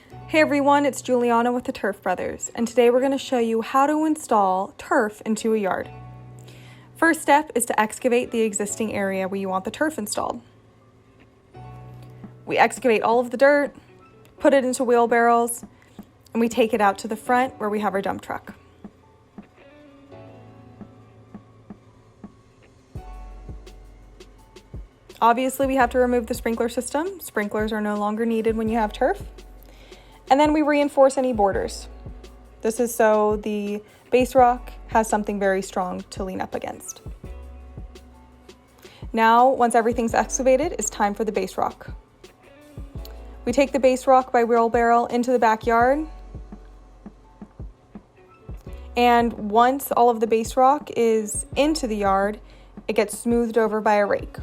Hey everyone, it's Juliana with the Turf Brothers, and today we're going to show you how to install turf into a yard. First step is to excavate the existing area where you want the turf installed. We excavate all of the dirt, put it into wheelbarrows, and we take it out to the front where we have our dump truck. Obviously, we have to remove the sprinkler system. Sprinklers are no longer needed when you have turf. And then we reinforce any borders. This is so the base rock has something very strong to lean up against. Now, once everything's excavated, it's time for the base rock. We take the base rock by wheelbarrow into the backyard. And once all of the base rock is into the yard, it gets smoothed over by a rake.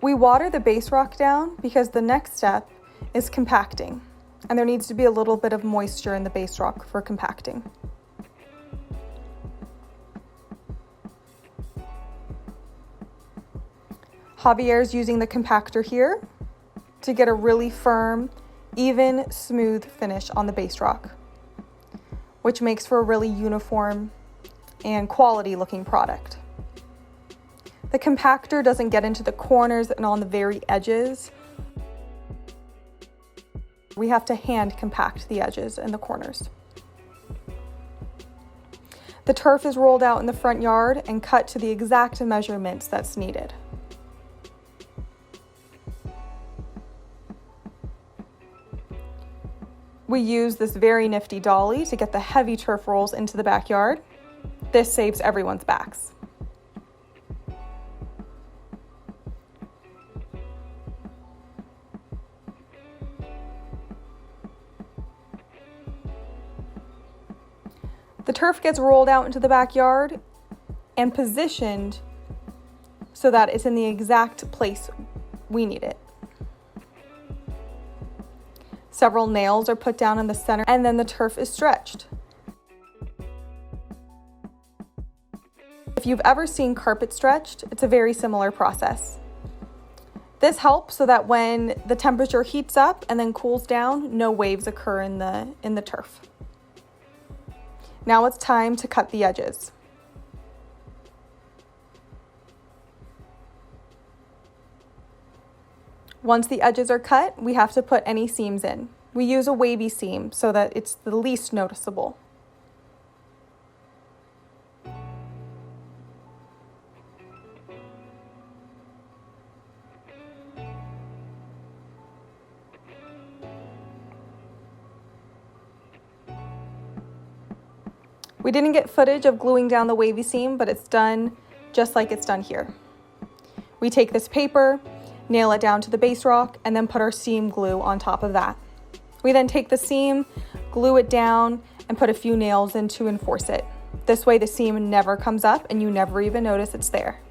We water the base rock down because the next step is compacting, and there needs to be a little bit of moisture in the base rock for compacting. Javier's using the compactor here to get a really firm, even, smooth finish on the base rock, which makes for a really uniform and quality looking product. The compactor doesn't get into the corners and on the very edges. We have to hand compact the edges and the corners. The turf is rolled out in the front yard and cut to the exact measurements that's needed. We use this very nifty dolly to get the heavy turf rolls into the backyard. This saves everyone's backs. The turf gets rolled out into the backyard and positioned so that it's in the exact place we need it. Several nails are put down in the center, and then the turf is stretched. If you've ever seen carpet stretched, it's a very similar process. This helps so that when the temperature heats up and then cools down, no waves occur in the turf. Now it's time to cut the edges. Once the edges are cut, we have to put any seams in. We use a wavy seam so that it's the least noticeable. We didn't get footage of gluing down the wavy seam, but it's done just like it's done here. We take this paper, nail it down to the base rock, and then put our seam glue on top of that. We then take the seam, glue it down, and put a few nails in to enforce it. This way the seam never comes up and you never even notice it's there.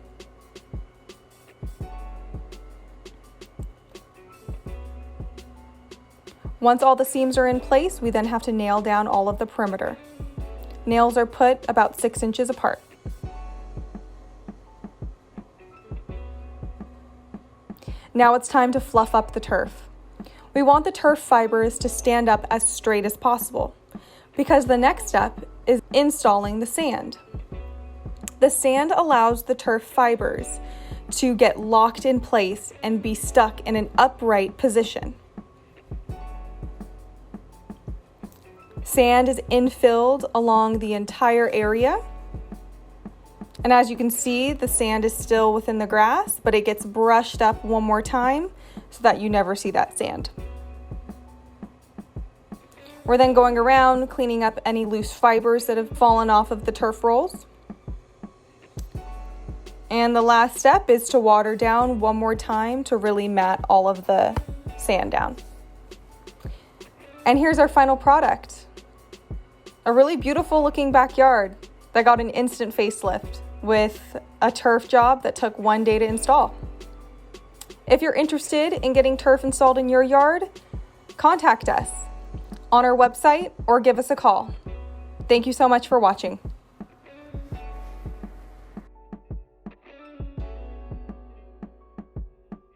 Once all the seams are in place, we then have to nail down all of the perimeter. Nails are put about 6 inches apart. Now it's time to fluff up the turf. We want the turf fibers to stand up as straight as possible because the next step is installing the sand. The sand allows the turf fibers to get locked in place and be stuck in an upright position. Sand is infilled along the entire area. And as you can see, the sand is still within the grass, but it gets brushed up one more time so that you never see that sand. We're then going around cleaning up any loose fibers that have fallen off of the turf rolls. And the last step is to water down one more time to really mat all of the sand down. And here's our final product. A really beautiful looking backyard that got an instant facelift with a turf job that took 1 day to install. If you're interested in getting turf installed in your yard, contact us. on our website or give us a call. Thank you so much for watching.